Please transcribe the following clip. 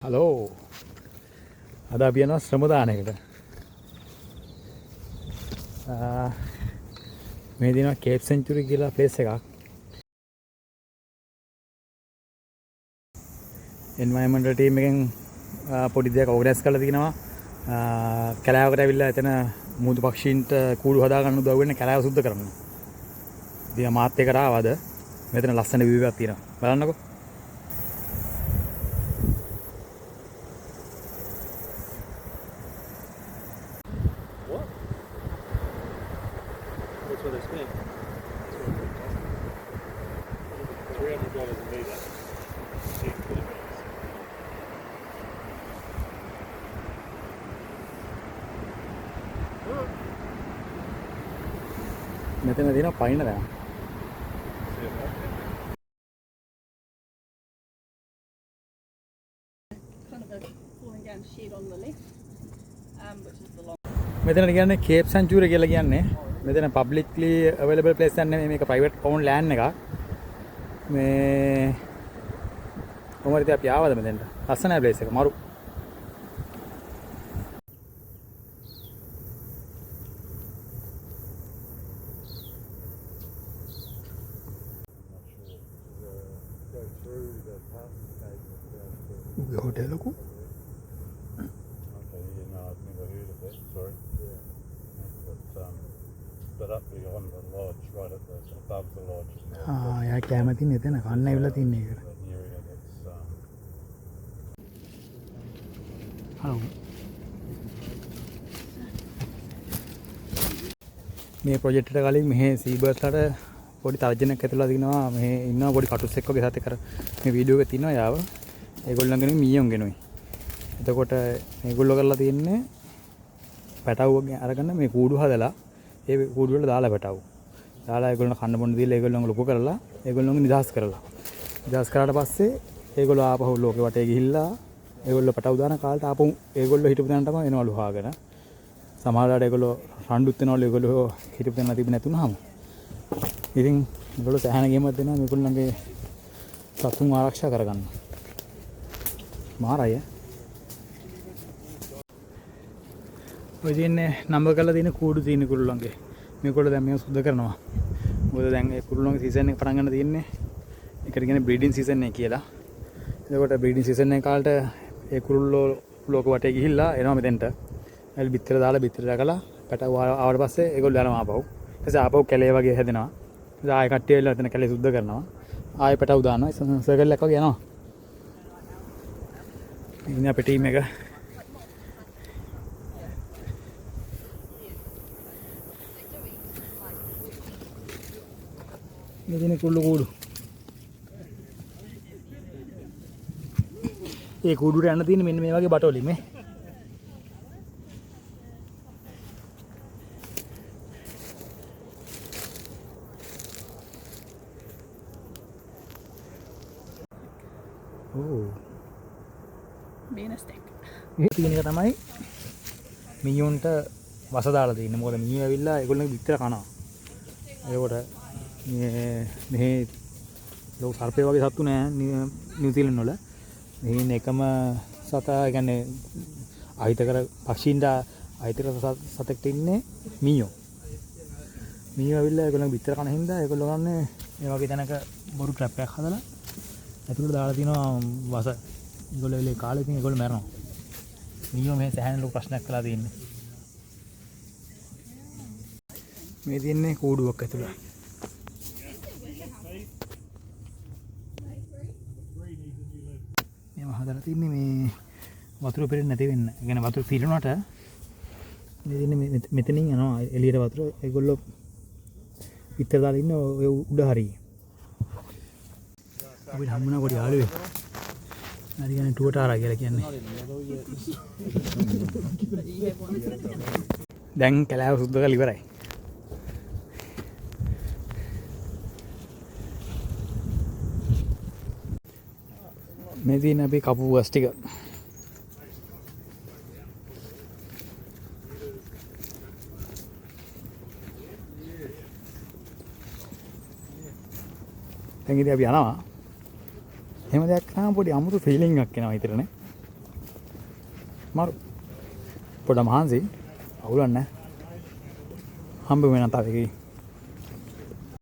Hello අද අපි යනවා ශ්‍රමදානයකට. මේ දිනවා කේප් සෙන්චුරි කියලා ප්ලේස් එකක්. එන්වයරන්මන්ටල් ටීම් එකෙන් පොඩි දෙයක් ඕගනයිස් කරලා තිනවා. කැලෑවකට ඇවිල්ලා එතන මුදු පක්ෂීන්ට කූඩු හදා ගන්න උදව් වෙන කැලෑව සුද්ධ කරන්න. ඉතින් මාත් එක්ක ආවද මෙතන ලස්සන view එකක් තියෙනවා. බලන්නකෝ. That's what I spent. $300 a metre. 8 kilometres. මෙතන තියෙනවා පයින්න දැන්. Kind of a falling down shed on the left, which is the long. මෙතන කියන්නේ කේප් සෙන්චුරි කියලා කියන්නේ. මෙතන පබ්ලික්ලි අවైలබල් ප්ලේස් එකක් නෙමෙයි මේක ප්‍රයිවට් ඕන් ලෑන්ඩ් එකක්. මේ කොහමද අපි ආවද මෙතෙන්ට? ලස්සනයි ප්ලේස් එක මරු. හොටෙල් එක Okay, yeah, no, I've never heard of that, sorry. Yeah. But up there on the lodge, right at the, above the lodge. යා කැමති නෙතන කන්න ඇවිල්ලා තින්නේ ඒක. An area that's, hello. මේ ප්‍රොජෙක්ට් එකට කලින් මෙහි සීබර්ස්ලට පොඩි තර්ජනයක් ඇතුළලා තිනවා. මෙහි ඉන්නවා පොඩි කටුස් එක්ක වගේ සතෙක් කර මේ වීඩියෝ එකේ තිනවා යාව. ඒගොල්ලන්ගෙන මීයොන් ගෙනුයි. එතකොට මේගොල්ලෝ කරලා තියෙන්නේ පැටවුව අරගෙන මේ කූඩු හදලා ඒ කූඩු වල දාලා පැටවු. දාලා ඒගොල්ලන් කන්න බොන්න දීලා ඒගොල්ලන් ලොකු කරලා ඒගොල්ලන්ගේ නිදහස් කරලා. නිදහස් කරාට පස්සේ ඒගොල්ලෝ ආපහු ලෝකෙ වටේ ගිහිල්ලා ඒගොල්ලෝ පැටවු දාන කාලට ආපහු ඒගොල්ලෝ හිටපු තැනටම එනවලු හාගෙන. සමහරවිට ඒගොල්ලෝ රණ්ඩුත් වෙනවලු ඒගොල්ලෝ හිටපු තැන තිබෙන්නේ නැතුනහම. ඉතින් ඒගොල්ලෝ සෑහෙන ගේමක් දෙනවා මේගොල්ලන්ගේ සතුන් ආරක්ෂා කරගන්න. මාරය. ඔය දින්නේ නම්බර් කරලා තියෙන කූඩු තියෙන කුරුල්ලන්ගේ. මේගොල්ලෝ දැන් මේව සුද්ධ කරනවා. මොකද දැන් ඒ කුරුල්ලන්ගේ සීසන් එක පටන් ගන්න තියෙන්නේ. ඒකට කියන්නේ බ්‍රීඩින් සීසන් එක කියලා. එතකොට බ්‍රීඩින් සීසන් එක කාලට ඒ කුරුල්ලෝ ලෝක වටේ ගිහිල්ලා එනවා මෙතෙන්ට. එල් බිත්තර දාලා බිත්තර දාලා පැටව ආවට පස්සේ ඒගොල්ලෝ යනවා ආපහු. ඊට පස්සේ ආපහු කැලේ වගේ හැදෙනවා. ඊට ආයෙ කට්ටිය එල්ල එතන කැලේ සුද්ධ කරනවා. ආයෙ පැටව දානවා. සර්කල් එකක් වගේ යනවා. ඉන්න අපේ ටීම් එක මෙදින කුල්ලු කූඩු. ඒ කූඩුට යන්න තියෙන්නේ මෙන්න මේ වගේ බටවලින් මේ. ඕ Being a stick. මේ තියෙන එක තමයි මීයොන්ට වස දාලා තියෙන්නේ. මොකද මීයෝ ඇවිල්ලා ඒගොල්ලන්ගේ බිත්තර කනවා. ඒකට මේ ලෝක සර්පය වගේ සත්තු නෑ නිව්සීලන්ත වල. මේ එකම සතා කියන්නේ අහිතකර පක්ෂීන්ට අහිතකර සතෙක්ට ඉන්නේ මීයෝ. මීයෝ ඇවිල්ලා ඒගොල්ලන්ගේ බිත්තර කන හින්දා ඒගොල්ලෝ ගන්නේ මේ වගේ තැනක බොරු ට්‍රැප් එකක් හදලා ඇතුළට දාලා තිනවා වස. ඒගොල්ලෝ එලේ කාලේ ඉතින් ඒගොල්ලෝ මැරෙනවා. මීයෝ මේ සෑහෙන ලොකු ප්‍රශ්නයක් කළා තියෙන්නේ. මේ තියෙන්නේ කූඩුවක් ඇතුළේ. මේව හදලා තින්නේ මේ වතුර පෙරෙන්නේ නැති වෙන්න. ඒ කියන්නේ වතුර පිරුණාට මේ තියෙන්නේ මෙතනින් යනවා එළියට වතුර. ඒගොල්ලෝ පිටර දාලා ඉන්න ඔය උඩ හරිය. අපිට හම්බුණා පොඩි යාළුවෙක්. හරි කියන්නේ ටුවටාරා කියලා කියන්නේ. දැන් කැලෑව සුද්ධ කරලා ඉවරයි. මේ තියෙන අපි කපු වස් ටික. දැන් ඉතින් අපි යනවා. එහෙම දෙයක් කරාම පොඩි අමුතු ෆීලිං එකක් එනවා හිතට නේ. මාරු පොඩ මහන්සි අවුලක් නැහැ හම්බ වෙන තව එකේ